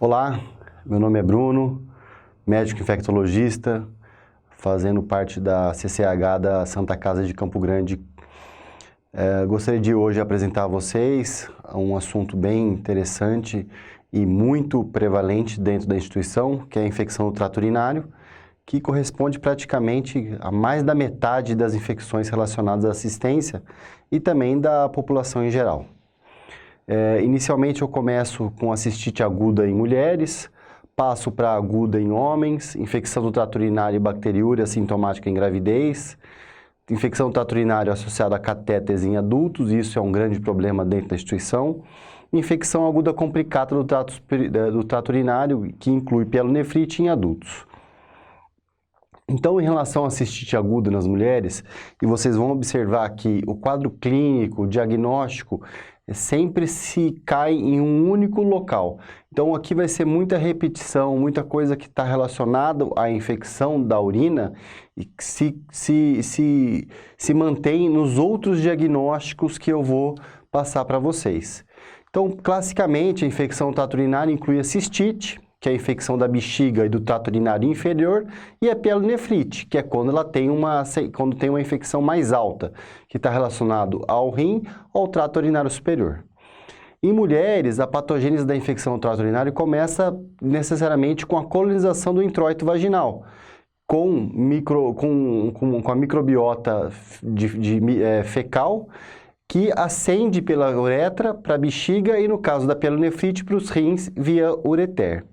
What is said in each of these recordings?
Olá, meu nome é Bruno, médico infectologista, fazendo parte da CCH da Santa Casa de Campo Grande. Gostaria de hoje apresentar a vocês um assunto bem interessante e muito prevalente dentro da instituição, que é a infecção do trato urinário, que corresponde praticamente a mais da metade das infecções relacionadas à assistência e também da população em geral. Inicialmente eu começo com a cistite aguda em mulheres, passo para aguda em homens, infecção do trato urinário e bacteriúria sintomática em gravidez, infecção do trato urinário associada a catéteres em adultos, isso é um grande problema dentro da instituição, infecção aguda complicada do trato urinário, que inclui pielonefrite em adultos. Então, em relação à cistite aguda nas mulheres, e vocês vão observar que o quadro clínico, o diagnóstico, sempre se cai em um único local. Então, aqui vai ser muita repetição, muita coisa que está relacionada à infecção da urina e que se mantém nos outros diagnósticos que eu vou passar para vocês. Então, classicamente, a infecção do trato urinário inclui a cistite, que é a infecção da bexiga e do trato urinário inferior, e a pielonefrite, que é quando tem uma infecção mais alta, que está relacionado ao rim ou ao trato urinário superior. Em mulheres, a patogênese da infecção do trato urinário começa necessariamente com a colonização do introito vaginal, com a microbiota fecal, que ascende pela uretra para a bexiga e, no caso da pielonefrite, para os rins via ureter.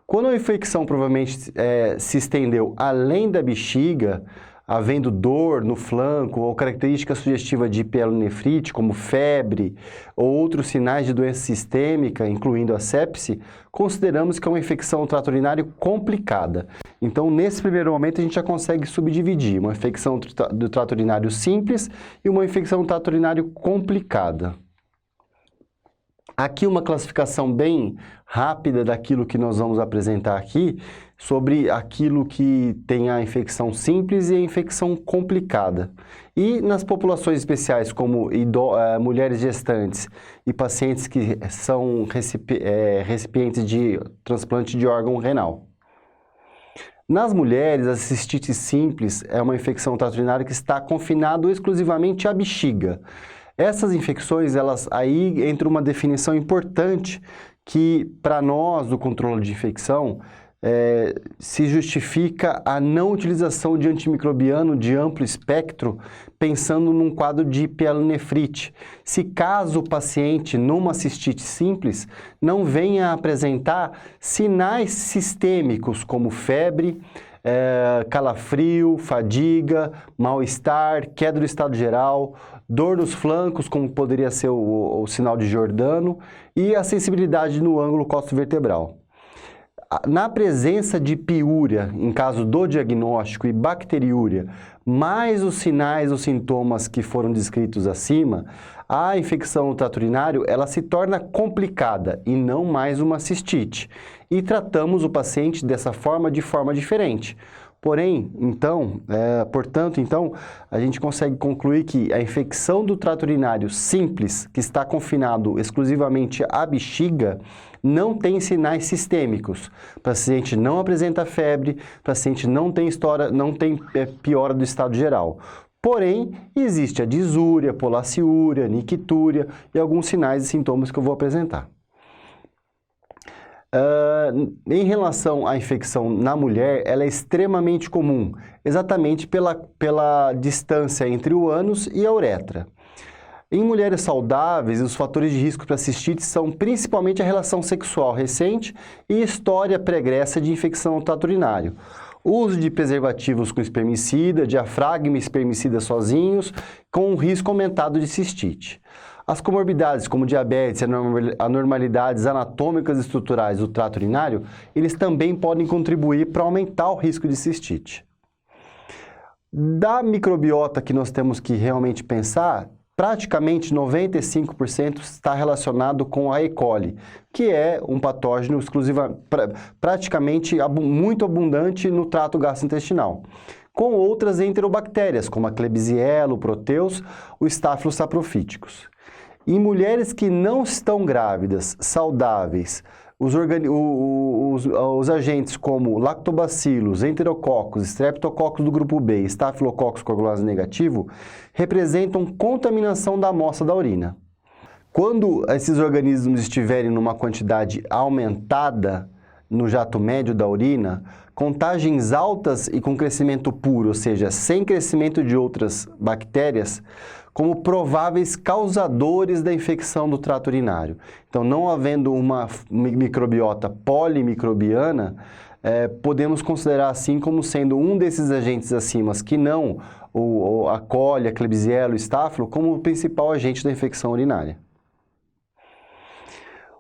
Quando a infecção provavelmente se estendeu além da bexiga, havendo dor no flanco ou característica sugestiva de pielonefrite, como febre ou outros sinais de doença sistêmica, incluindo a sepse, consideramos que é uma infecção do trato urinário complicada. Então, nesse primeiro momento, a gente já consegue subdividir uma infecção do trato urinário simples e uma infecção do trato urinário complicada. Aqui uma classificação bem rápida daquilo que nós vamos apresentar aqui, sobre aquilo que tem a infecção simples e a infecção complicada. E nas populações especiais, como mulheres gestantes e pacientes que são recipientes de transplante de órgão renal. Nas mulheres, a cistite simples é uma infecção do trato urinário que está confinado exclusivamente à bexiga. Essas infecções, aí entra uma definição importante que, para nós, do controle de infecção, se justifica a não utilização de antimicrobiano de amplo espectro, pensando num quadro de pielonefrite. Se caso o paciente, numa cistite simples, não venha a apresentar sinais sistêmicos como febre, calafrio, fadiga, mal-estar, queda do estado geral, dor nos flancos, como poderia ser o sinal de Giordano, e a sensibilidade no ângulo costo-vertebral. Na presença de piúria, em caso do diagnóstico, e bacteriúria, mais os sinais ou sintomas que foram descritos acima, a infecção no trato urinário ela se torna complicada e não mais uma cistite. E tratamos o paciente dessa forma, de forma diferente. Porém, portanto, a gente consegue concluir que a infecção do trato urinário simples, que está confinado exclusivamente à bexiga, não tem sinais sistêmicos. O paciente não apresenta febre, o paciente não tem piora do estado geral. Porém, existe a disúria, polaciúria, nictúria e alguns sinais e sintomas que eu vou apresentar. Em relação à infecção na mulher, ela é extremamente comum, exatamente pela distância entre o ânus e a uretra. Em mulheres saudáveis, os fatores de risco para cistite são principalmente a relação sexual recente e história pregressa de infecção no trato urinário. Uso de preservativos com espermicida, diafragma e espermicida sozinhos, com um risco aumentado de cistite. As comorbidades, como diabetes e anormalidades anatômicas e estruturais do trato urinário, eles também podem contribuir para aumentar o risco de cistite. Da microbiota que nós temos que realmente pensar, praticamente 95% está relacionado com a E. coli, que é um patógeno praticamente muito abundante no trato gastrointestinal, com outras enterobactérias, como a Klebsiella, o Proteus, o Staphylococcus saprophyticus. Em mulheres que não estão grávidas, saudáveis, os agentes como lactobacilos, enterococos, streptococcus do grupo B e Staphylococcus coagulose negativo representam contaminação da amostra da urina. Quando esses organismos estiverem numa quantidade aumentada no jato médio da urina, contagens altas e com crescimento puro, ou seja, sem crescimento de outras bactérias, como prováveis causadores da infecção do trato urinário. Então, não havendo uma microbiota polimicrobiana, podemos considerar assim como sendo um desses agentes acima, que não a coli, a Klebsiella, o Staphylo, como o principal agente da infecção urinária.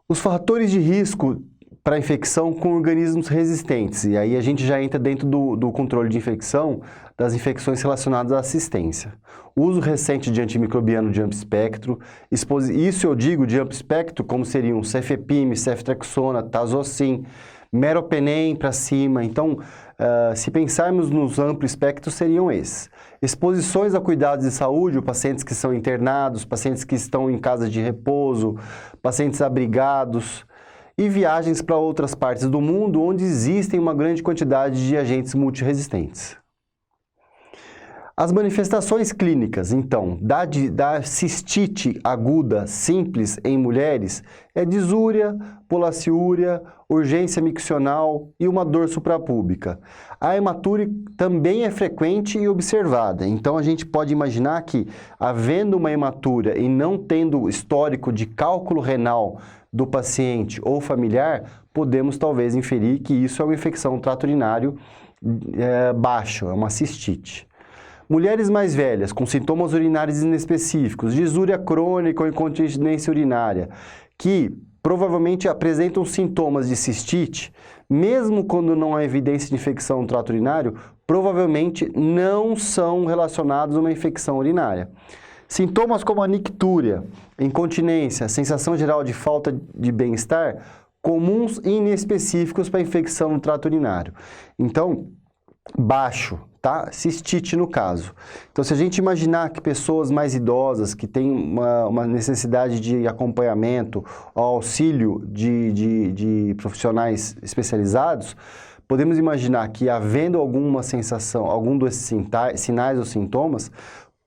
Os fatores de risco para infecção com organismos resistentes, e aí a gente já entra dentro do controle de infecção das infecções relacionadas à assistência. Uso recente de antimicrobiano de amplo espectro, isso eu digo de amplo espectro como seriam cefepime, ceftriaxona, tazocin, meropenem para cima. Então, se pensarmos nos amplos espectros, seriam esses. Exposições a cuidados de saúde, pacientes que são internados, pacientes que estão em casa de repouso, pacientes abrigados, e viagens para outras partes do mundo onde existem uma grande quantidade de agentes multiresistentes. As manifestações clínicas, então, da cistite aguda simples em mulheres é disúria, polaciúria, urgência miccional e uma dor suprapúbica. A hematura também é frequente e observada, então a gente pode imaginar que, havendo uma hematura e não tendo histórico de cálculo renal do paciente ou familiar, podemos talvez inferir que isso é uma infecção do trato urinário baixo, é uma cistite. Mulheres mais velhas, com sintomas urinários inespecíficos, disúria crônica ou incontinência urinária, que provavelmente apresentam sintomas de cistite, mesmo quando não há evidência de infecção no trato urinário, provavelmente não são relacionados a uma infecção urinária. Sintomas como a nictúria, incontinência, sensação geral de falta de bem-estar, comuns e inespecíficos para infecção no trato urinário. Então, baixo, tá? Cistite no caso. Então, se a gente imaginar que pessoas mais idosas, que têm uma necessidade de acompanhamento, auxílio de profissionais especializados, podemos imaginar que, havendo alguma sensação, algum desses sinais ou sintomas,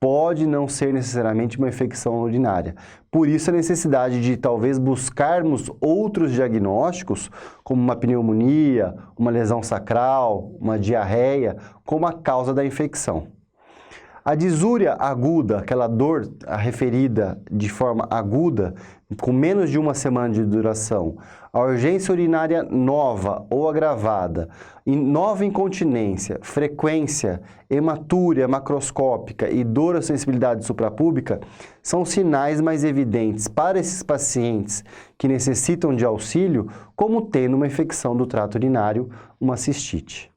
pode não ser necessariamente uma infecção urinária. Por isso a necessidade de talvez buscarmos outros diagnósticos, como uma pneumonia, uma lesão sacral, uma diarreia, como a causa da infecção. A disúria aguda, aquela dor referida de forma aguda, com menos de uma semana de duração, a urgência urinária nova ou agravada, nova incontinência, frequência, hematúria macroscópica e dor à sensibilidade suprapúbica são sinais mais evidentes para esses pacientes que necessitam de auxílio, como tendo uma infecção do trato urinário, uma cistite.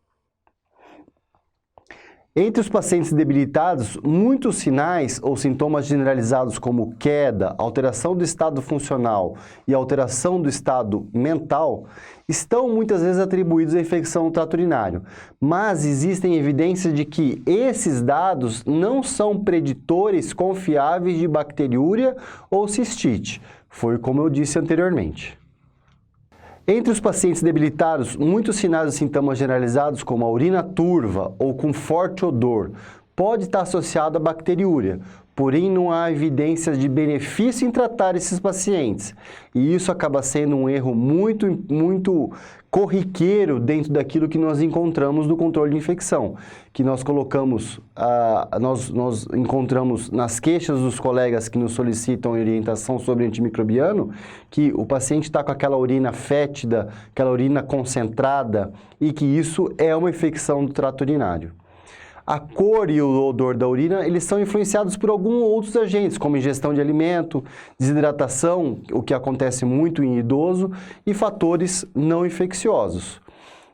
Entre os pacientes debilitados, muitos sinais ou sintomas generalizados como queda, alteração do estado funcional e alteração do estado mental estão muitas vezes atribuídos à infecção do trato urinário, mas existem evidências de que esses dados não são preditores confiáveis de bacteriúria ou cistite. Foi como eu disse anteriormente. Entre os pacientes debilitados, muitos sinais e sintomas generalizados, como a urina turva ou com forte odor, pode estar associado à bacteriúria, porém não há evidências de benefício em tratar esses pacientes. E isso acaba sendo um erro muito corriqueiro dentro daquilo que nós encontramos no controle de infecção, que nós colocamos, nós encontramos nas queixas dos colegas que nos solicitam orientação sobre antimicrobiano, que o paciente está com aquela urina fétida, aquela urina concentrada, e que isso é uma infecção do trato urinário. A cor e o odor da urina, eles são influenciados por alguns outros agentes, como ingestão de alimento, desidratação, o que acontece muito em idoso, e fatores não infecciosos.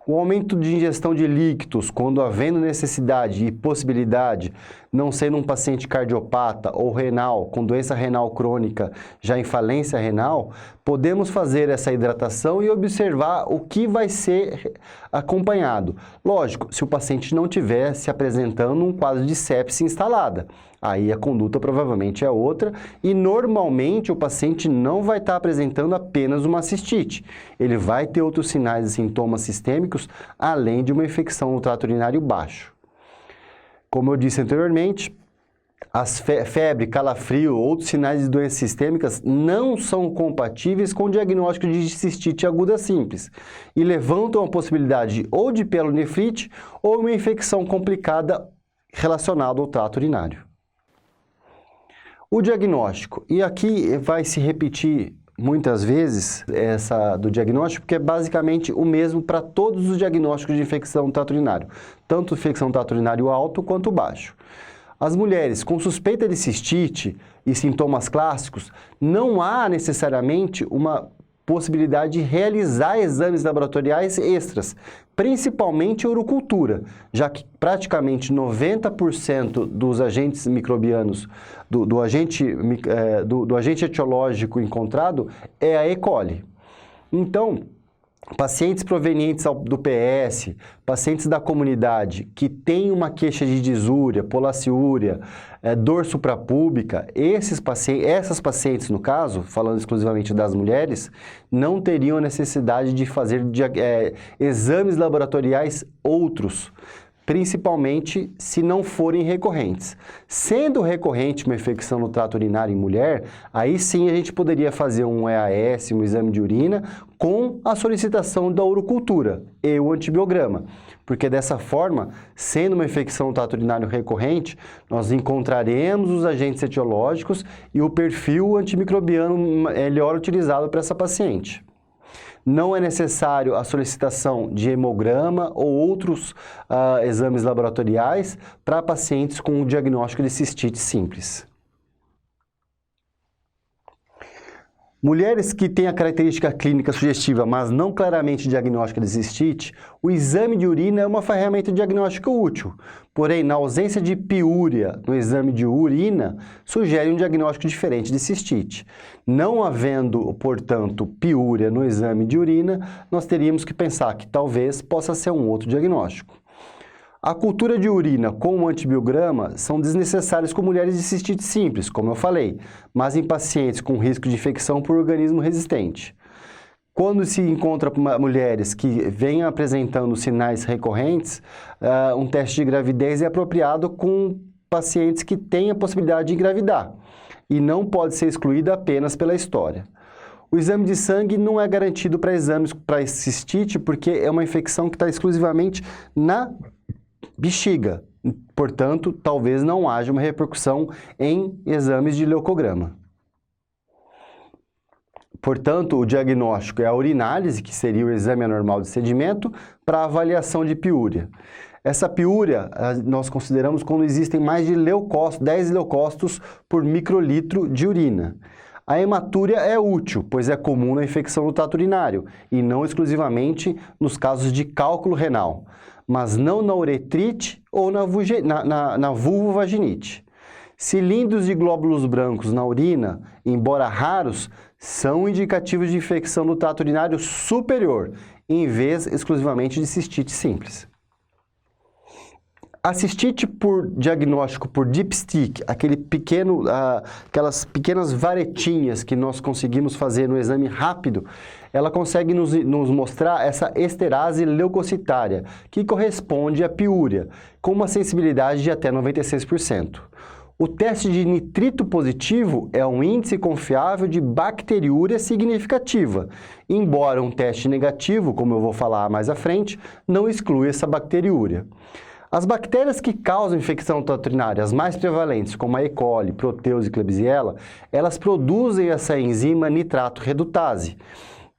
O aumento de ingestão de líquidos, quando havendo necessidade e possibilidade, não sendo um paciente cardiopata ou renal, com doença renal crônica, já em falência renal, podemos fazer essa hidratação e observar o que vai ser acompanhado. Lógico, se o paciente não estiver se apresentando um quadro de sepse instalada. Aí a conduta provavelmente é outra e normalmente o paciente não vai estar apresentando apenas uma cistite. Ele vai ter outros sinais e sintomas sistêmicos além de uma infecção no trato urinário baixo. Como eu disse anteriormente, as febre, calafrio ou outros sinais de doenças sistêmicas não são compatíveis com o diagnóstico de cistite aguda simples e levantam a possibilidade ou de pielonefrite ou uma infecção complicada relacionada ao trato urinário. O diagnóstico, e aqui vai se repetir muitas vezes essa do diagnóstico, porque é basicamente o mesmo para todos os diagnósticos de infecção do trato urinário, tanto infecção do trato urinário alto quanto baixo. As mulheres com suspeita de cistite e sintomas clássicos, não há necessariamente uma possibilidade de realizar exames laboratoriais extras, principalmente urocultura, já que praticamente 90% dos agentes microbianos, do agente etiológico encontrado é a E. coli. Então, pacientes provenientes do PS, pacientes da comunidade que têm uma queixa de disúria, polaciúria, dor suprapúbica, essas pacientes, no caso, falando exclusivamente das mulheres, não teriam a necessidade de fazer exames laboratoriais outros, principalmente se não forem recorrentes. Sendo recorrente uma infecção no trato urinário em mulher, aí sim a gente poderia fazer um EAS, um exame de urina, com a solicitação da urocultura e o antibiograma. Porque dessa forma, sendo uma infecção no trato urinário recorrente, nós encontraremos os agentes etiológicos e o perfil antimicrobiano melhor utilizado para essa paciente. Não é necessário a solicitação de hemograma ou outros exames laboratoriais para pacientes com o diagnóstico de cistite simples. Mulheres que têm a característica clínica sugestiva, mas não claramente diagnóstica de cistite, o exame de urina é uma ferramenta diagnóstica útil. Porém, na ausência de piúria no exame de urina, sugere um diagnóstico diferente de cistite. Não havendo, portanto, piúria no exame de urina, nós teríamos que pensar que talvez possa ser um outro diagnóstico. A cultura de urina com o antibiograma são desnecessárias com mulheres de cistite simples, como eu falei, mas em pacientes com risco de infecção por organismo resistente. Quando se encontra mulheres que vêm apresentando sinais recorrentes, um teste de gravidez é apropriado com pacientes que têm a possibilidade de engravidar e não pode ser excluída apenas pela história. O exame de sangue não é garantido para exames para cistite porque é uma infecção que está exclusivamente na bexiga, portanto, talvez não haja uma repercussão em exames de leucograma. Portanto, o diagnóstico é a urinálise, que seria o exame anormal de sedimento, para avaliação de piúria. Essa piúria nós consideramos quando existem mais de 10 leucócitos por microlitro de urina. A hematúria é útil, pois é comum na infecção do trato urinário e não exclusivamente nos casos de cálculo renal, mas não na uretrite ou na vulvovaginite. Cilindros de glóbulos brancos na urina, embora raros, são indicativos de infecção do trato urinário superior, em vez exclusivamente de cistite simples. A cistite por diagnóstico por dipstick, aquelas pequenas varetinhas que nós conseguimos fazer no exame rápido, ela consegue nos mostrar essa esterase leucocitária, que corresponde à piúria, com uma sensibilidade de até 96%. O teste de nitrito positivo é um índice confiável de bacteriúria significativa, embora um teste negativo, como eu vou falar mais à frente, não exclui essa bacteriúria. As bactérias que causam infecção trato urinária, as mais prevalentes, como a E. coli, Proteus e Klebsiella, elas produzem essa enzima nitrato redutase,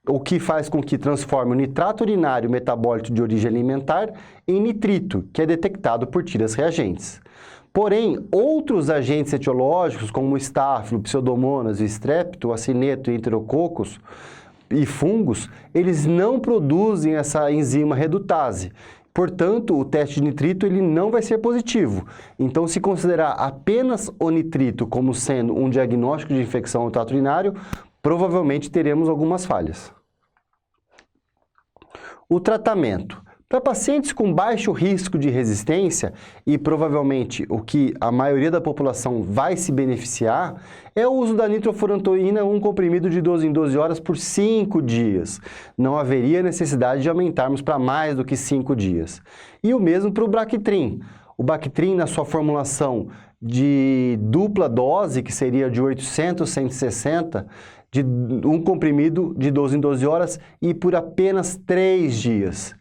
o que faz com que transforme o nitrato urinário metabólito de origem alimentar em nitrito, que é detectado por tiras reagentes. Porém, outros agentes etiológicos, como o estáfilo, pseudomonas, o estrepto, acineto e enterococos e fungos, eles não produzem essa enzima redutase. Portanto, o teste de nitrito ele não vai ser positivo. Então, se considerar apenas o nitrito como sendo um diagnóstico de infecção no trato urinário, provavelmente teremos algumas falhas. O tratamento. Para pacientes com baixo risco de resistência, e provavelmente o que a maioria da população vai se beneficiar, é o uso da nitrofurantoína, um comprimido de 12 em 12 horas por 5 dias. Não haveria necessidade de aumentarmos para mais do que 5 dias. E o mesmo para o Bactrim. O Bactrim, na sua formulação de dupla dose, que seria de 800, 160, de um comprimido de 12 em 12 horas e por apenas 3 dias.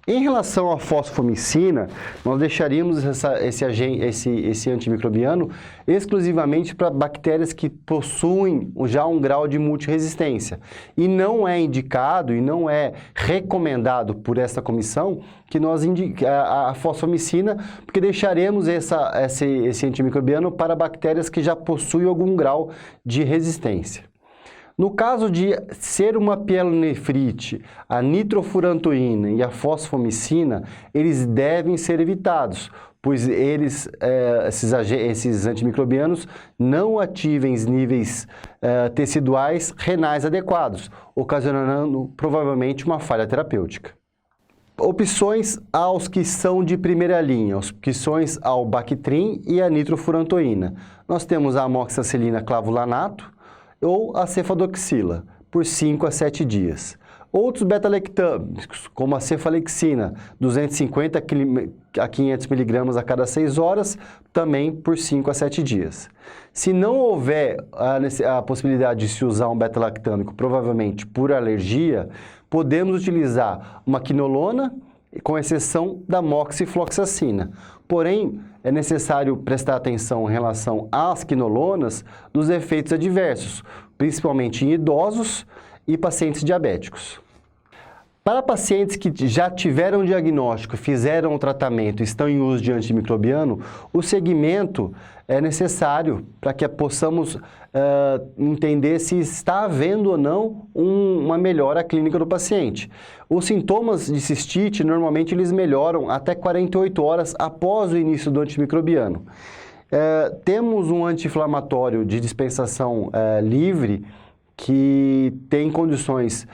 Em relação à fosfomicina, nós deixaríamos esse antimicrobiano exclusivamente para bactérias que possuem já um grau de multiresistência. E não é indicado e não é recomendado por esta comissão que nós a fosfomicina, porque deixaremos esse antimicrobiano para bactérias que já possuem algum grau de resistência. No caso de ser uma pielonefrite, a nitrofurantoína e a fosfomicina, eles devem ser evitados, pois esses antimicrobianos não ativem níveis teciduais renais adequados, ocasionando provavelmente uma falha terapêutica. Opções aos que são de primeira linha, opções ao Bactrim e a nitrofurantoína. Nós temos a amoxicilina clavulanato, ou a cefadoxila, por 5 a 7 dias. Outros beta-lactâmicos, como a cefalexina, 250 a 500 mg a cada 6 horas, também por 5 a 7 dias. Se não houver a possibilidade de se usar um beta-lactâmico, provavelmente por alergia, podemos utilizar uma quinolona, com exceção da moxifloxacina. Porém, é necessário prestar atenção em relação às quinolonas dos efeitos adversos, principalmente em idosos e pacientes diabéticos. Para pacientes que já tiveram diagnóstico, fizeram o tratamento e estão em uso de antimicrobiano, o segmento é necessário para que possamos entender se está havendo ou não uma melhora clínica do paciente. Os sintomas de cistite, normalmente, eles melhoram até 48 horas após o início do antimicrobiano. Temos um anti-inflamatório de dispensação livre que tem condições,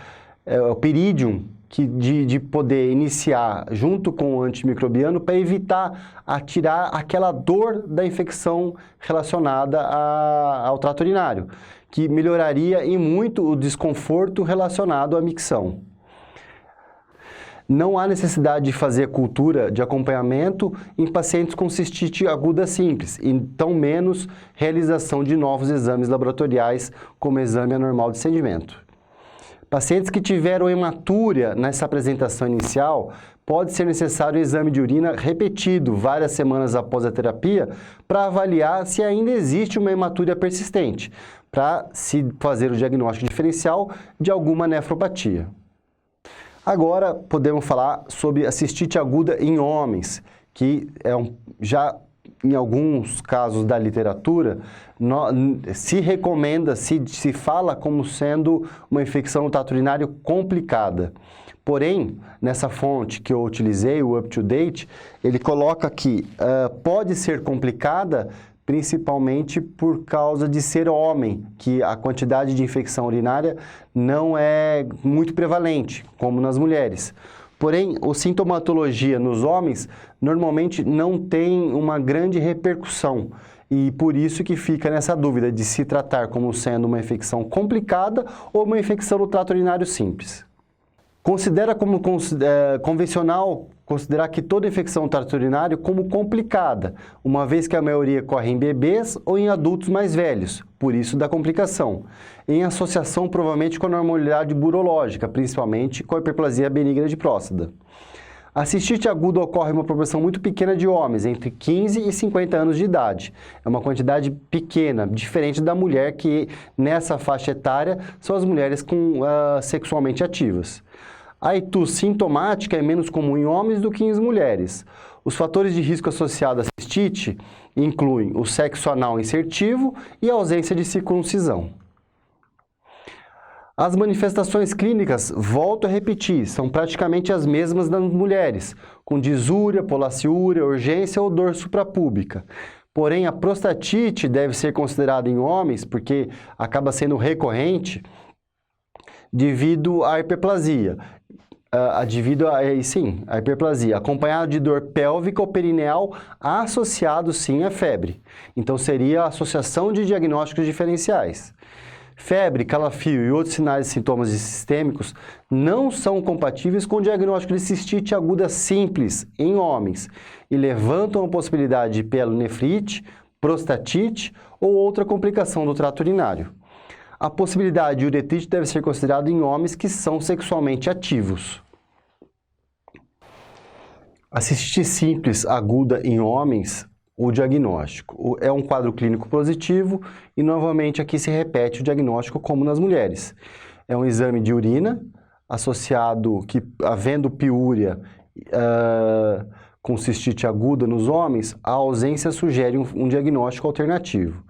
o Pyridium, de poder iniciar junto com o antimicrobiano para evitar tirar aquela dor da infecção relacionada ao trato urinário, que melhoraria em muito o desconforto relacionado à micção. Não há necessidade de fazer cultura de acompanhamento em pacientes com cistite aguda simples, e tão menos realização de novos exames laboratoriais, como exame anormal de sedimento. Pacientes que tiveram hematúria nessa apresentação inicial, pode ser necessário um exame de urina repetido várias semanas após a terapia para avaliar se ainda existe uma hematúria persistente, para se fazer o diagnóstico diferencial de alguma nefropatia. Agora podemos falar sobre a cistite aguda em homens, que já em alguns casos da literatura, se recomenda, se fala como sendo uma infecção no trato urinário complicada. Porém, nessa fonte que eu utilizei, o UpToDate, ele coloca que pode ser complicada principalmente por causa de ser homem, que a quantidade de infecção urinária não é muito prevalente, como nas mulheres. Porém, a sintomatologia nos homens normalmente não tem uma grande repercussão e por isso que fica nessa dúvida de se tratar como sendo uma infecção complicada ou uma infecção no trato urinário simples. Considera como convencional considerar que toda infecção no trato urinário como complicada, uma vez que a maioria ocorre em bebês ou em adultos mais velhos, por isso da complicação, em associação provavelmente com a normalidade burológica, principalmente com a hiperplasia benigna de próstata. A cistite aguda ocorre em uma proporção muito pequena de homens, entre 15 e 50 anos de idade. É uma quantidade pequena, diferente da mulher, que nessa faixa etária são as mulheres sexualmente ativas. A ITU sintomática é menos comum em homens do que em mulheres. Os fatores de risco associados à cistite incluem o sexo anal insertivo e a ausência de circuncisão. As manifestações clínicas, volto a repetir, são praticamente as mesmas das mulheres, com disúria, polaciúria, urgência ou dor suprapúbica. Porém, a prostatite deve ser considerada em homens, porque acaba sendo recorrente, devido à hiperplasia. devido a hiperplasia, acompanhado de dor pélvica ou perineal, associado sim à febre. Então seria a associação de diagnósticos diferenciais. Febre, calafrio e outros sinais e sintomas sistêmicos não são compatíveis com o diagnóstico de cistite aguda simples em homens e levantam a possibilidade de pielonefrite, prostatite ou outra complicação do trato urinário. A possibilidade de uretrite deve ser considerada em homens que são sexualmente ativos. A cistite simples aguda em homens, o diagnóstico é um quadro clínico positivo e novamente aqui se repete o diagnóstico como nas mulheres. É um exame de urina associado que, havendo piúria com cistite aguda nos homens, a ausência sugere um diagnóstico alternativo.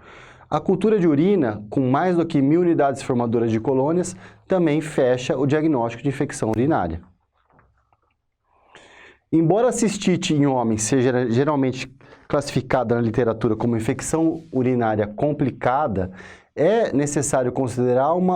A cultura de urina, com mais do que 1.000 unidades formadoras de colônias, também fecha o diagnóstico de infecção urinária. Embora a cistite em homens seja geralmente classificada na literatura como infecção urinária complicada, é necessário considerar um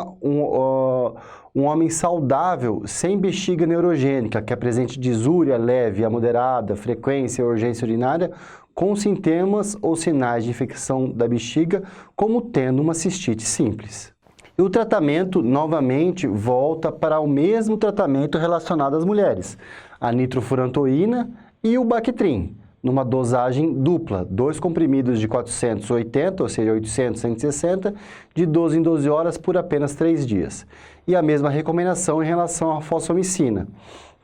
homem saudável, sem bexiga neurogênica, que apresente disúria leve a moderada, frequência ou urgência urinária, com sintomas ou sinais de infecção da bexiga, como tendo uma cistite simples. E o tratamento, novamente, volta para o mesmo tratamento relacionado às mulheres, a nitrofurantoína e o Bactrim, numa dosagem dupla, 2 comprimidos de 480, ou seja, 800, 160, de 12 em 12 horas por apenas 3 dias. E a mesma recomendação em relação à fosfomicina,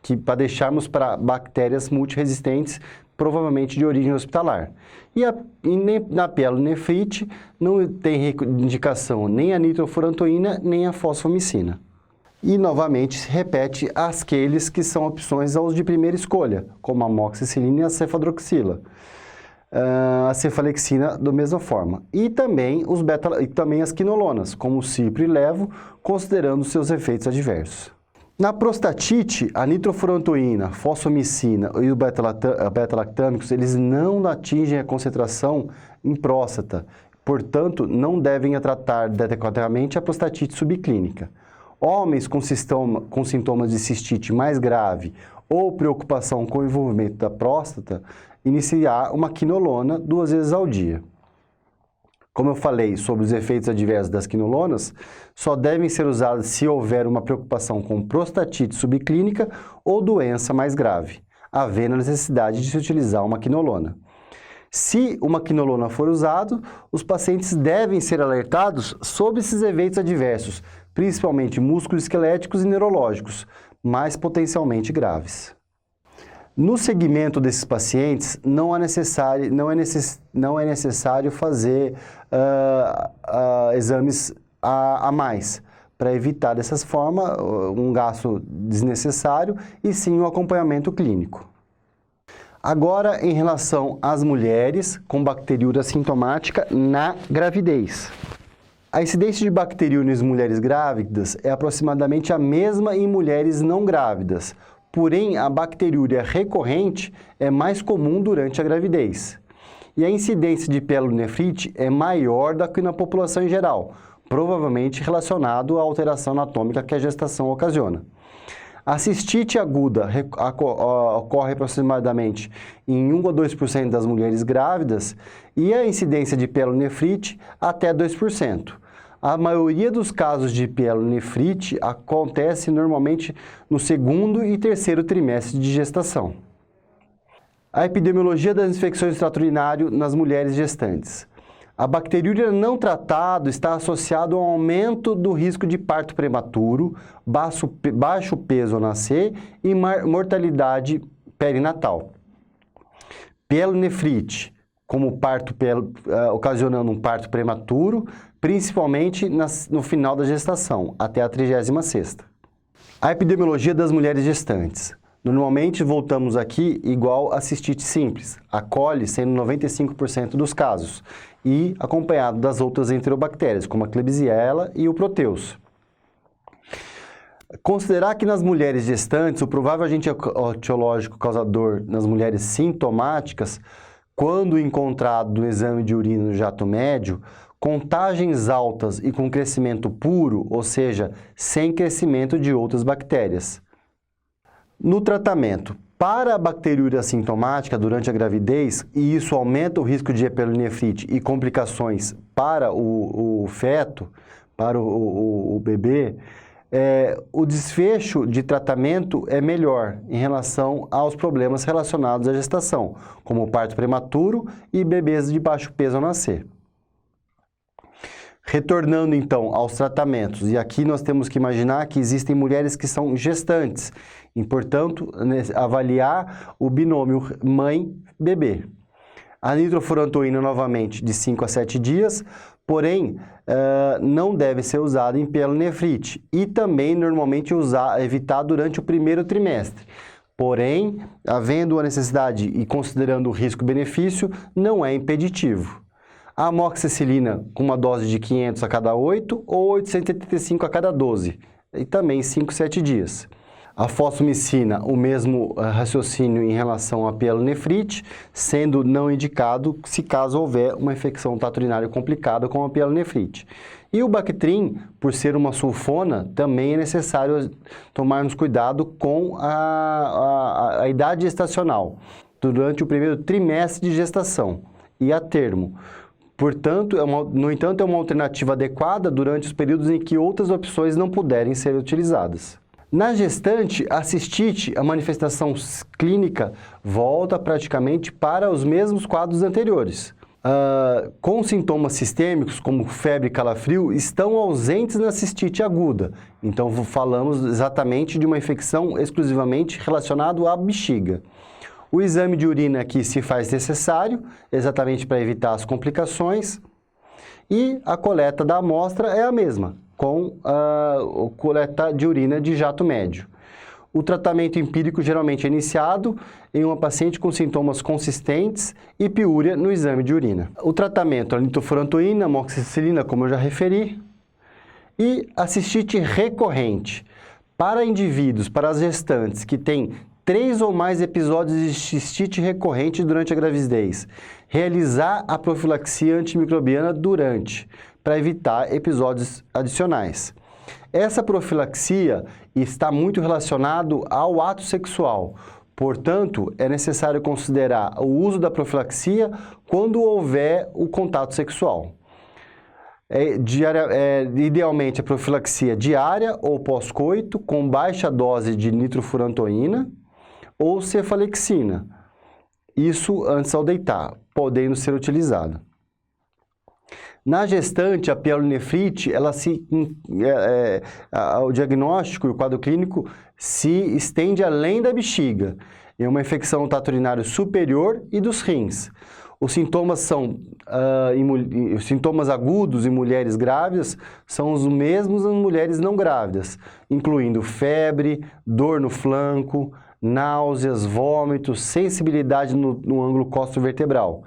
que para deixarmos para bactérias multiresistentes, provavelmente de origem hospitalar. E na pielonefrite não tem indicação nem a nitrofurantoína, nem a fosfomicina. E, novamente, se repete aqueles que são opções aos de primeira escolha, como a amoxicilina e a cefadroxila. A cefalexina, da mesma forma. E também, as quinolonas, como o cipro e levo, considerando seus efeitos adversos. Na prostatite, a nitrofurantoína, fosfomicina e o beta-lactâmicos, eles não atingem a concentração em próstata, portanto, não devem tratar adequadamente a prostatite subclínica. Homens com sintomas de cistite mais grave ou preocupação com o envolvimento da próstata, iniciar uma quinolona 2 vezes ao dia. Como eu falei sobre os efeitos adversos das quinolonas, só devem ser usadas se houver uma preocupação com prostatite subclínica ou doença mais grave, havendo a necessidade de se utilizar uma quinolona. Se uma quinolona for usada, os pacientes devem ser alertados sobre esses eventos adversos, principalmente musculoesqueléticos e neurológicos, mas potencialmente graves. No segmento desses pacientes, não é necessário fazer exames a mais, para evitar dessa forma um gasto desnecessário e sim um acompanhamento clínico. Agora, em relação às mulheres com bacteriúria sintomática na gravidez. A incidência de bacteriúria em mulheres grávidas é aproximadamente a mesma em mulheres não grávidas, porém a bacteriúria recorrente é mais comum durante a gravidez. E a incidência de pielonefrite é maior do que na população em geral, provavelmente relacionado à alteração anatômica que a gestação ocasiona. A cistite aguda ocorre aproximadamente em 1 a 2% das mulheres grávidas e a incidência de pielonefrite até 2%. A maioria dos casos de pielonefrite acontece normalmente no 2º e 3º trimestre de gestação. A epidemiologia das infecções do trato urinário nas mulheres gestantes. A bacteriúria não tratada está associada ao aumento do risco de parto prematuro, baixo peso ao nascer e mortalidade perinatal. Pielonefrite, como ocasionando um parto prematuro, principalmente no final da gestação, até a 36ª. A epidemiologia das mulheres gestantes. Normalmente, voltamos aqui igual a cistite simples, a coli sendo 95% dos casos, e acompanhado das outras enterobactérias, como a Klebsiella e o Proteus. Considerar que nas mulheres gestantes, o provável agente etiológico causador nas mulheres sintomáticas, quando encontrado no exame de urina no jato médio, contagens altas e com crescimento puro, ou seja, sem crescimento de outras bactérias. No tratamento, para a bacteriúria assintomática durante a gravidez, e isso aumenta o risco de pielonefrite e complicações para o feto, para o bebê, o desfecho de tratamento é melhor em relação aos problemas relacionados à gestação, como o parto prematuro e bebês de baixo peso ao nascer. Retornando então aos tratamentos, e aqui nós temos que imaginar que existem mulheres que são gestantes, e portanto avaliar o binômio mãe-bebê. A nitrofurantoína novamente de 5 a 7 dias, porém não deve ser usada em pielonefrite e também normalmente evitar durante o primeiro trimestre. Porém, havendo a necessidade e considerando o risco-benefício, não é impeditivo. A amoxicilina com uma dose de 500 a cada 8 ou 875 a cada 12, e também 5 a 7 dias. A fosfomicina, o mesmo raciocínio em relação à pielonefrite, sendo não indicado se caso houver uma infecção trato urinário complicada com a pielonefrite. E o Bactrim, por ser uma sulfona, também é necessário tomarmos cuidado com a idade gestacional, durante o primeiro trimestre de gestação e a termo. Portanto, no entanto, é uma alternativa adequada durante os períodos em que outras opções não puderem ser utilizadas. Na gestante, a cistite, a manifestação clínica volta praticamente para os mesmos quadros anteriores. Com sintomas sistêmicos, como febre e calafrio, estão ausentes na cistite aguda. Então, falamos exatamente de uma infecção exclusivamente relacionada à bexiga. O exame de urina aqui se faz necessário, exatamente para evitar as complicações, e a coleta da amostra é a mesma, com a coleta de urina de jato médio. O tratamento empírico geralmente é iniciado em uma paciente com sintomas consistentes e piúria no exame de urina. O tratamento é a nitrofurantoína, amoxicilina, como eu já referi, e a cistite recorrente. Para indivíduos, para as gestantes que têm 3 ou mais episódios de cistite recorrente durante a gravidez, realizar a profilaxia antimicrobiana durante, para evitar episódios adicionais. Essa profilaxia está muito relacionado ao ato sexual, portanto, é necessário considerar o uso da profilaxia quando houver o contato sexual. Idealmente, a profilaxia diária ou pós-coito, com baixa dose de nitrofurantoína, ou cefalexina, isso antes ao deitar, podendo ser utilizada. Na gestante, a pielonefrite, o diagnóstico e o quadro clínico se estende além da bexiga, é uma infecção no trato urinário superior e dos rins. Os sintomas os sintomas agudos em mulheres grávidas são os mesmos em mulheres não grávidas, incluindo febre, dor no flanco, náuseas, vômitos, sensibilidade no ângulo costo-vertebral.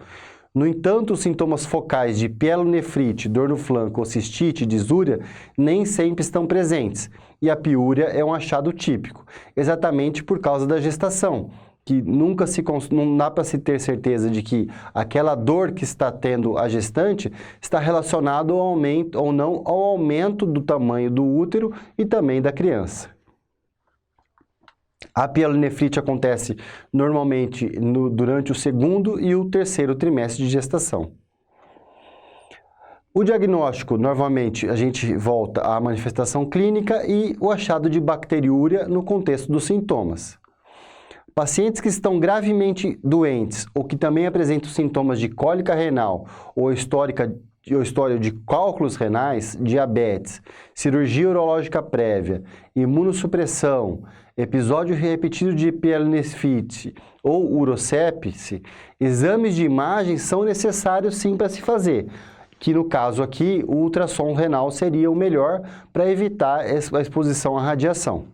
No entanto, os sintomas focais de pielonefrite, dor no flanco ou cistite, disúria, nem sempre estão presentes, e a piúria é um achado típico, exatamente por causa da gestação, que não dá para se ter certeza de que aquela dor que está tendo a gestante está relacionada ao aumento ou não ao aumento do tamanho do útero e também da criança. A pielonefrite acontece normalmente durante o segundo e o terceiro trimestre de gestação. O diagnóstico, novamente, a gente volta à manifestação clínica e o achado de bacteriúria no contexto dos sintomas. Pacientes que estão gravemente doentes ou que também apresentam sintomas de cólica renal ou história de cálculos renais, diabetes, cirurgia urológica prévia, imunossupressão, episódio repetido de pielonefrite ou urosepse, exames de imagem são necessários sim para se fazer, que no caso aqui o ultrassom renal seria o melhor para evitar a exposição à radiação.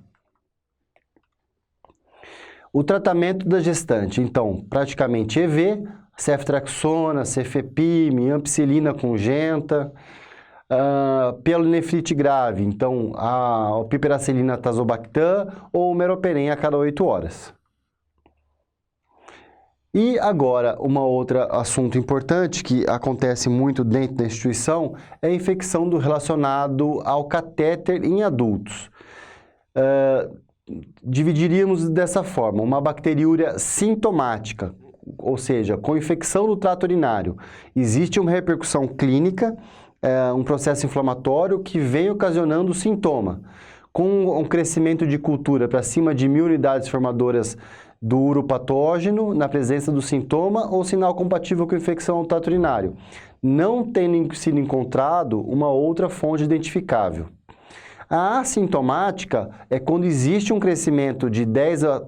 O tratamento da gestante, então, praticamente EV, ceftriaxona, cefepime, ampicilina congenta, pielonefrite grave, então a piperacillina tazobactam ou o meropenem a cada 8 horas. E agora, outro assunto importante que acontece muito dentro da instituição é a infecção relacionado ao catéter em adultos. dividiríamos dessa forma: uma bacteriúria sintomática, ou seja, com infecção do trato urinário. Existe uma repercussão clínica, um processo inflamatório que vem ocasionando sintoma, com um crescimento de cultura para cima de 1000 unidades formadoras do uropatógeno na presença do sintoma ou sinal compatível com infecção do trato urinário, não tendo sido encontrado uma outra fonte identificável. A assintomática é quando existe um crescimento de 10 a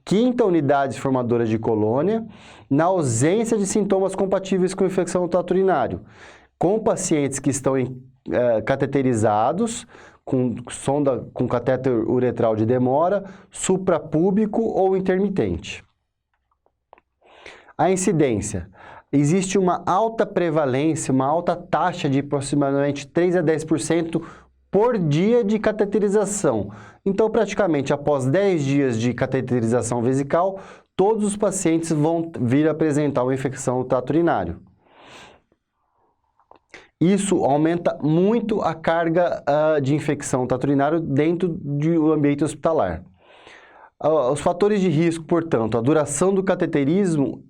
5ª unidades formadoras de colônia, na ausência de sintomas compatíveis com infecção do trato urinário, com pacientes que estão cateterizados, com sonda com catéter uretral de demora, suprapúbico ou intermitente. A incidência. Existe uma alta prevalência, uma alta taxa de aproximadamente 3 a 10% por dia de cateterização. Então, praticamente, após 10 dias de cateterização vesical, todos os pacientes vão vir apresentar uma infecção do trato urinário. Isso aumenta muito a carga de infecção do trato urinário dentro do ambiente hospitalar. Os fatores de risco, portanto, a duração do cateterismo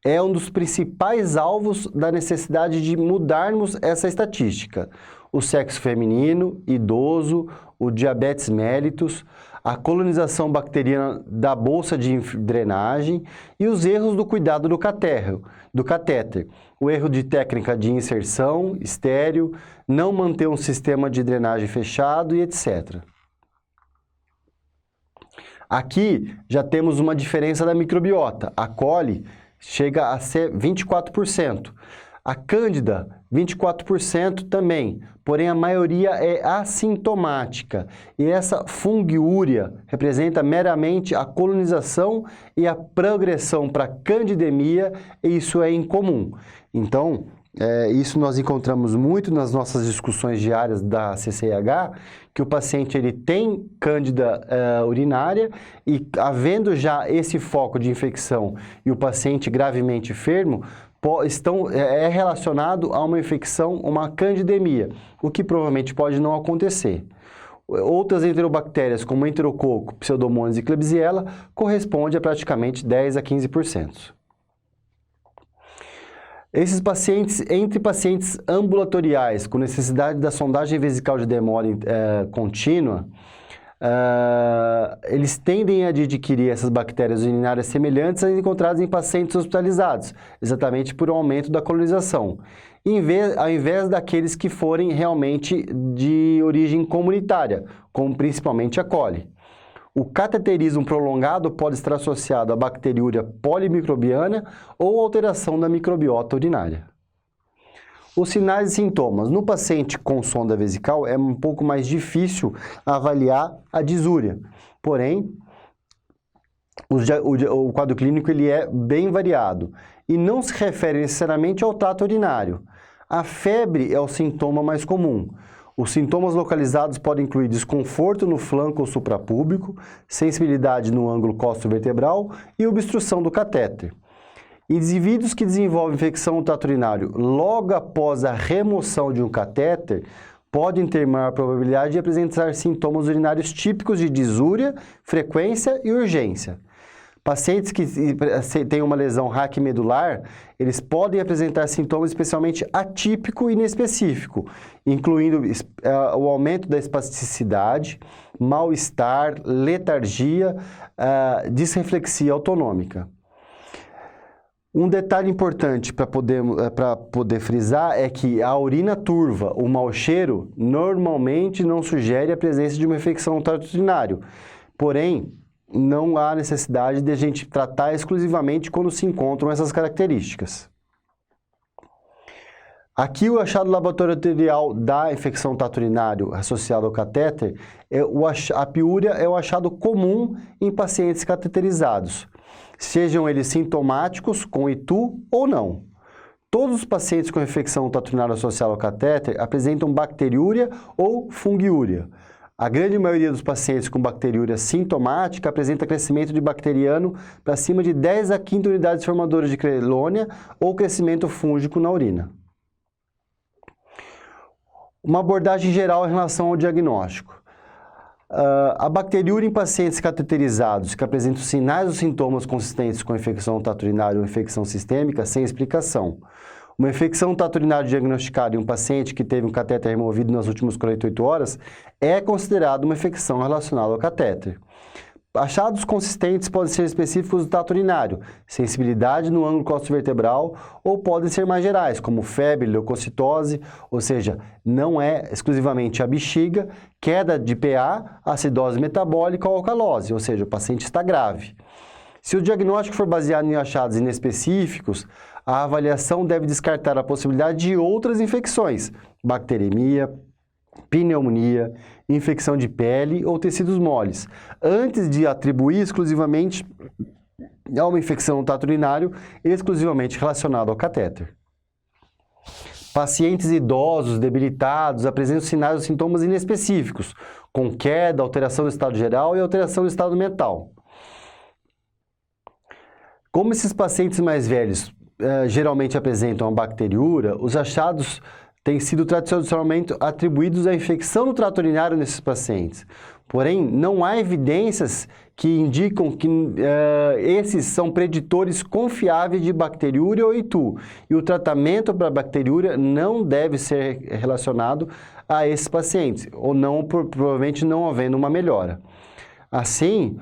é um dos principais alvos da necessidade de mudarmos essa estatística. O sexo feminino, idoso, o diabetes mellitus, a colonização bacteriana da bolsa de drenagem e os erros do cuidado do catéter. O erro de técnica de inserção, estéril, não manter um sistema de drenagem fechado e etc. Aqui já temos uma diferença da microbiota. A coli chega a ser 24%. A cândida, 24% também, porém a maioria é assintomática. E essa fungiúria representa meramente a colonização e a progressão para candidemia, e isso é incomum. Então, isso nós encontramos muito nas nossas discussões diárias da CCIH, que o paciente ele tem cândida urinária e, havendo já esse foco de infecção e o paciente gravemente enfermo, é relacionado a uma infecção, uma candidemia, o que provavelmente pode não acontecer. Outras enterobactérias, como enterococo, pseudomonas e klebsiella, correspondem a praticamente 10 a 15%. Esses pacientes, entre pacientes ambulatoriais com necessidade da sondagem vesical de demora contínua, eles tendem a adquirir essas bactérias urinárias semelhantes às encontradas em pacientes hospitalizados, exatamente por um aumento da colonização, ao invés daqueles que forem realmente de origem comunitária, como principalmente a coli. O cateterismo prolongado pode estar associado à bacteriúria polimicrobiana ou alteração da microbiota urinária. Os sinais e sintomas. No paciente com sonda vesical é um pouco mais difícil avaliar a disúria. Porém, o quadro clínico ele é bem variado e não se refere necessariamente ao trato urinário. A febre é o sintoma mais comum. Os sintomas localizados podem incluir desconforto no flanco ou suprapúbico, sensibilidade no ângulo costo-vertebral e obstrução do catéter. Indivíduos que desenvolvem infecção no trato urinário logo após a remoção de um catéter podem ter maior probabilidade de apresentar sintomas urinários típicos de disúria, frequência e urgência. Pacientes que têm uma lesão raquimedular, eles podem apresentar sintomas especialmente atípico e inespecífico, incluindo o aumento da espasticidade, mal-estar, letargia, disreflexia autonômica. Um detalhe importante para poder frisar é que a urina turva, o mau cheiro, normalmente não sugere a presença de uma infecção no trato urinário. Porém, não há necessidade de a gente tratar exclusivamente quando se encontram essas características. Aqui o achado laboratorial da infecção do trato urinário associado ao catéter, a piúria é o achado comum em pacientes cateterizados, sejam eles sintomáticos, com ITU ou não. Todos os pacientes com infecção do trato urinário associada ao catéter apresentam bacteriúria ou fungiúria. A grande maioria dos pacientes com bacteriúria sintomática apresenta crescimento de bacteriano para cima de 10 a 5ª unidades formadoras de colônia ou crescimento fúngico na urina. Uma abordagem geral em relação ao diagnóstico. A bacteriúria em pacientes cateterizados que apresentam sinais ou sintomas consistentes com infecção no trato urinário ou infecção sistêmica, sem explicação. Uma infecção no trato urinário diagnosticada em um paciente que teve um catéter removido nas últimas 48 horas é considerada uma infecção relacionada ao catéter. Achados consistentes podem ser específicos do trato urinário, sensibilidade no ângulo costovertebral, ou podem ser mais gerais, como febre, leucocitose, ou seja, não é exclusivamente a bexiga, queda de pH, acidose metabólica ou alcalose, ou seja, o paciente está grave. Se o diagnóstico for baseado em achados inespecíficos, a avaliação deve descartar a possibilidade de outras infecções, bacteremia, pneumonia, infecção de pele ou tecidos moles, antes de atribuir exclusivamente a uma infecção no trato urinário exclusivamente relacionada ao catéter. Pacientes idosos, debilitados, apresentam sinais ou sintomas inespecíficos, com queda, alteração do estado geral e alteração do estado mental. Como esses pacientes mais velhos geralmente apresentam a bacteriúria, os achados têm sido tradicionalmente atribuídos à infecção no trato urinário nesses pacientes. Porém, não há evidências que indicam que esses são preditores confiáveis de bacteriúria ou ITU, e o tratamento para a bacteriúria não deve ser relacionado a esses pacientes, ou não, provavelmente não havendo uma melhora. Assim,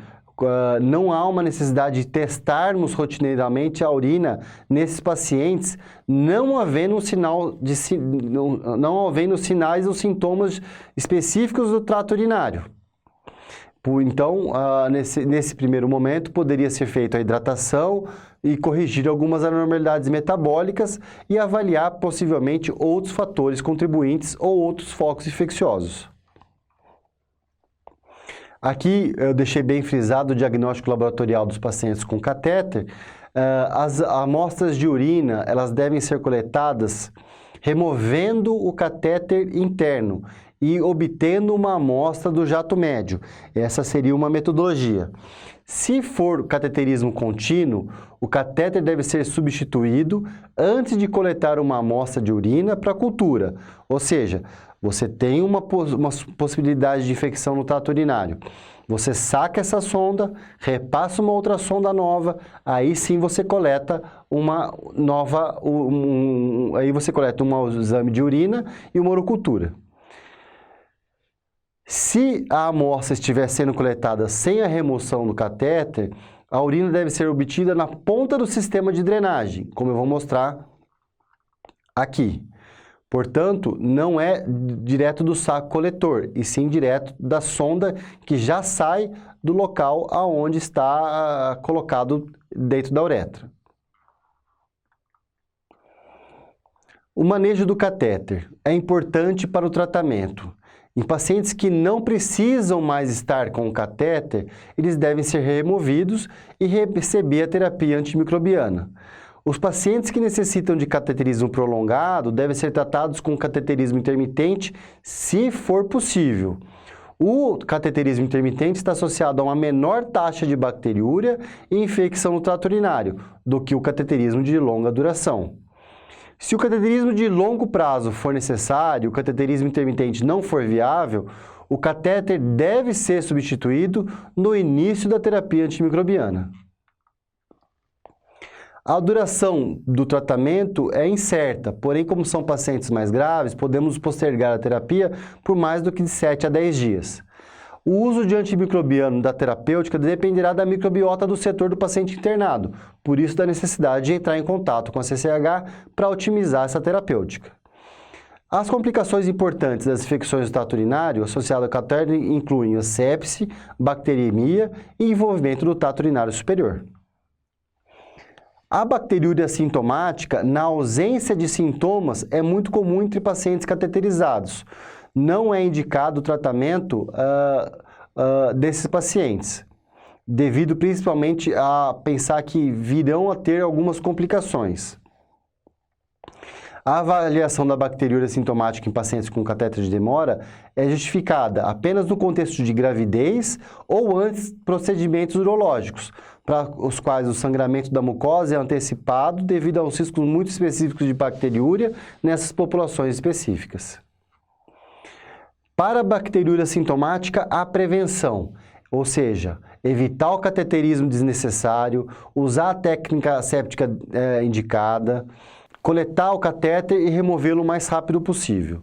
não há uma necessidade de testarmos rotineiramente a urina nesses pacientes, não havendo sinais ou sintomas específicos do trato urinário. Então, nesse primeiro momento, poderia ser feita a hidratação e corrigir algumas anormalidades metabólicas e avaliar possivelmente outros fatores contribuintes ou outros focos infecciosos. Aqui eu deixei bem frisado o diagnóstico laboratorial dos pacientes com catéter. As amostras de urina, elas devem ser coletadas removendo o catéter interno e obtendo uma amostra do jato médio. Essa seria uma metodologia. Se for cateterismo contínuo, o catéter deve ser substituído antes de coletar uma amostra de urina para cultura, ou seja, você tem uma possibilidade de infecção no trato urinário. Você saca essa sonda, repassa uma outra sonda nova, aí sim você coleta uma nova, aí você coleta um exame de urina e uma urocultura. Se a amostra estiver sendo coletada sem a remoção do catéter, a urina deve ser obtida na ponta do sistema de drenagem, como eu vou mostrar aqui. Portanto, não é direto do saco coletor, e sim direto da sonda que já sai do local aonde está colocado dentro da uretra. O manejo do catéter é importante para o tratamento. Em pacientes que não precisam mais estar com o catéter, eles devem ser removidos e receber a terapia antimicrobiana. Os pacientes que necessitam de cateterismo prolongado devem ser tratados com cateterismo intermitente, se for possível. O cateterismo intermitente está associado a uma menor taxa de bacteriúria e infecção no trato urinário do que o cateterismo de longa duração. Se o cateterismo de longo prazo for necessário, o cateterismo intermitente não for viável, o catéter deve ser substituído no início da terapia antimicrobiana. A duração do tratamento é incerta, porém, como são pacientes mais graves, podemos postergar a terapia por mais do que de 7 a 10 dias. O uso de antimicrobiano da terapêutica dependerá da microbiota do setor do paciente internado, por isso da necessidade de entrar em contato com a CCH para otimizar essa terapêutica. As complicações importantes das infecções do trato urinário associadas ao catéter incluem a sepse, bacteremia e envolvimento do trato urinário superior. A bacteriúria assintomática, na ausência de sintomas, é muito comum entre pacientes cateterizados. Não é indicado o tratamento desses pacientes, devido principalmente a pensar que virão a ter algumas complicações. A avaliação da bacteriúria sintomática em pacientes com catéter de demora é justificada apenas no contexto de gravidez ou antes de procedimentos urológicos, para os quais o sangramento da mucosa é antecipado devido aos riscos muito específicos de bacteriúria nessas populações específicas. Para a bacteriúria sintomática, a prevenção, ou seja, evitar o cateterismo desnecessário, usar a técnica asséptica indicada, coletar o catéter e removê-lo o mais rápido possível.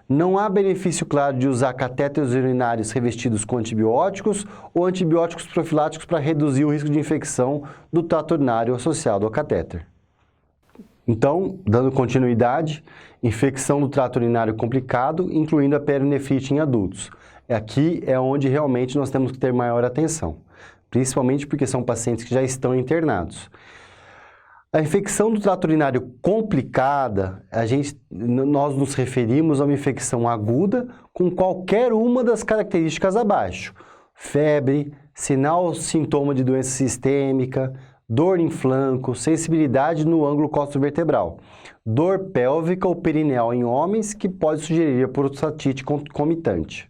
Não há benefício claro de usar catéteres urinários revestidos com antibióticos ou antibióticos profiláticos para reduzir o risco de infecção do trato urinário associado ao catéter. Então, dando continuidade, infecção do trato urinário complicado, incluindo a perinefrite em adultos. Aqui é onde realmente nós temos que ter maior atenção, principalmente porque são pacientes que já estão internados. A infecção do trato urinário complicada, nós nos referimos a uma infecção aguda com qualquer uma das características abaixo. Febre, sinal ou sintoma de doença sistêmica, dor em flanco, sensibilidade no ângulo costovertebral, dor pélvica ou perineal em homens que pode sugerir a prostatite concomitante.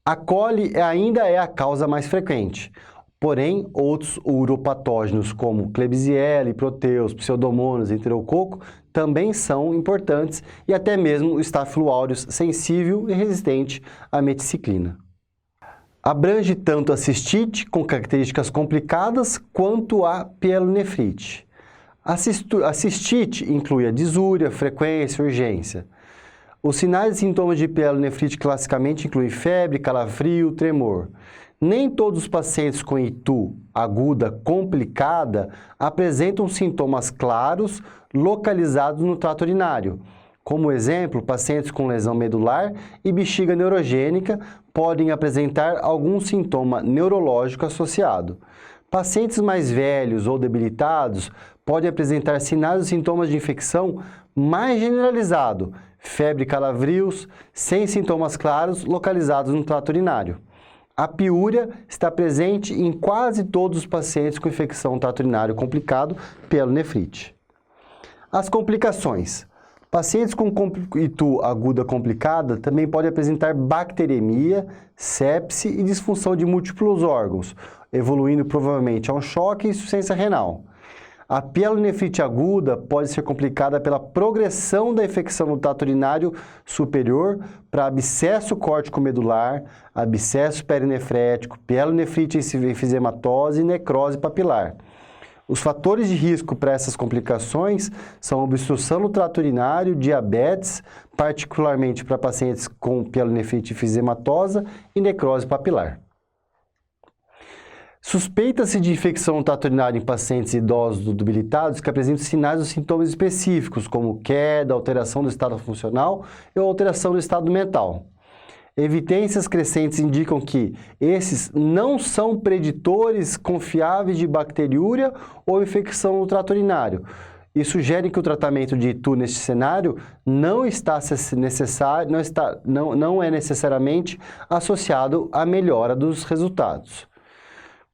A coli ainda é a causa mais frequente. Porém, outros uropatógenos como Klebsiella, Proteus, Pseudomonas e Enterococo também são importantes e até mesmo o Staphylo aureus sensível e resistente à meticiclina. Abrange tanto a cistite, com características complicadas, quanto a pielonefrite. A cistite inclui a disúria, frequência e urgência. Os sinais e sintomas de pielonefrite classicamente incluem febre, calafrio, tremor. Nem todos os pacientes com ITU aguda complicada apresentam sintomas claros localizados no trato urinário. Como exemplo, pacientes com lesão medular e bexiga neurogênica podem apresentar algum sintoma neurológico associado. Pacientes mais velhos ou debilitados podem apresentar sinais e sintomas de infecção mais generalizado, febre, calafrios, sem sintomas claros localizados no trato urinário. A piúria está presente em quase todos os pacientes com infecção trato urinário complicado, pielonefrite. As complicações. Pacientes com ITU aguda complicada também podem apresentar bacteremia, sepse e disfunção de múltiplos órgãos, evoluindo provavelmente a um choque e insuficiência renal. A pielonefrite aguda pode ser complicada pela progressão da infecção no trato urinário superior para abscesso córtico-medular, abscesso perinefrético, pielonefrite enfisematose e necrose papilar. Os fatores de risco para essas complicações são obstrução no trato urinário, diabetes, particularmente para pacientes com pielonefrite enfisematosa e necrose papilar. Suspeita-se de infecção no trato urinário em pacientes idosos ou debilitados que apresentam sinais ou sintomas específicos, como queda, alteração do estado funcional ou alteração do estado mental. Evidências crescentes indicam que esses não são preditores confiáveis de bacteriúria ou infecção no trato urinário e sugerem que o tratamento de ITU neste cenário não é necessariamente associado à melhora dos resultados.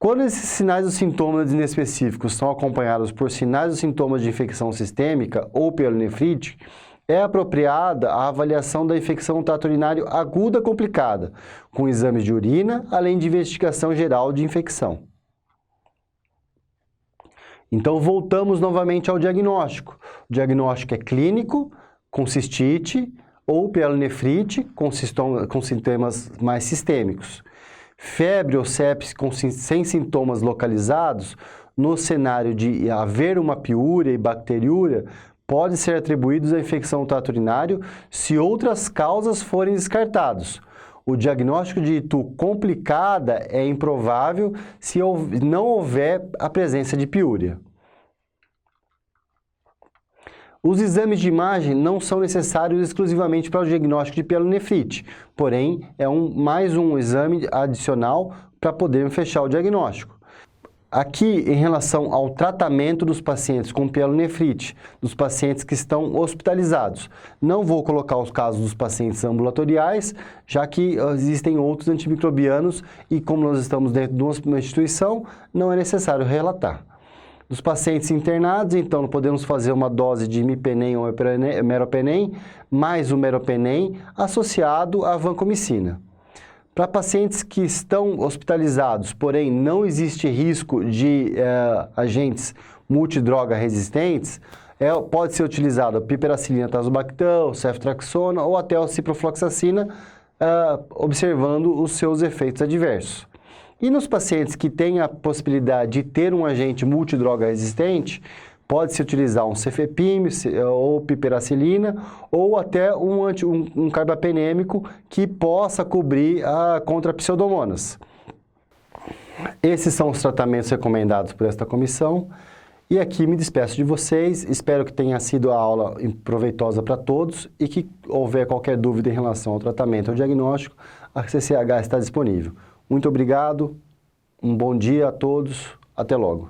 Quando esses sinais ou sintomas inespecíficos são acompanhados por sinais ou sintomas de infecção sistêmica ou pielonefrite, é apropriada a avaliação da infecção no trato urinário aguda complicada, com exames de urina, além de investigação geral de infecção. Então, voltamos novamente ao diagnóstico. O diagnóstico é clínico, com cistite, ou pielonefrite, com sintomas mais sistêmicos. Febre ou sepse sem sintomas localizados, no cenário de haver uma piúria e bacteriúria, pode ser atribuídos à infecção do trato urinário se outras causas forem descartadas. O diagnóstico de ITU complicada é improvável se não houver a presença de piúria. Os exames de imagem não são necessários exclusivamente para o diagnóstico de pielonefrite, porém, é mais um exame adicional para poder fechar o diagnóstico. Aqui, em relação ao tratamento dos pacientes com pielonefrite, dos pacientes que estão hospitalizados, não vou colocar os casos dos pacientes ambulatoriais, já que existem outros antimicrobianos e como nós estamos dentro de uma instituição, não é necessário relatar. Dos pacientes internados, então, podemos fazer uma dose de imipenem ou meropenem, mais o meropenem, associado à vancomicina. Para pacientes que estão hospitalizados, porém não existe risco de agentes multidroga resistentes, Pode ser utilizado a piperacilina, tazobactam, ceftriaxona ou até a ciprofloxacina, observando os seus efeitos adversos. E nos pacientes que têm a possibilidade de ter um agente multidroga resistente, pode-se utilizar um cefepime ou piperacilina ou até um carbapenêmico que possa cobrir contra pseudomonas. Esses são os tratamentos recomendados por esta comissão. E aqui me despeço de vocês, espero que tenha sido a aula proveitosa para todos e que houver qualquer dúvida em relação ao tratamento ou diagnóstico, a CCH está disponível. Muito obrigado, um bom dia a todos, até logo.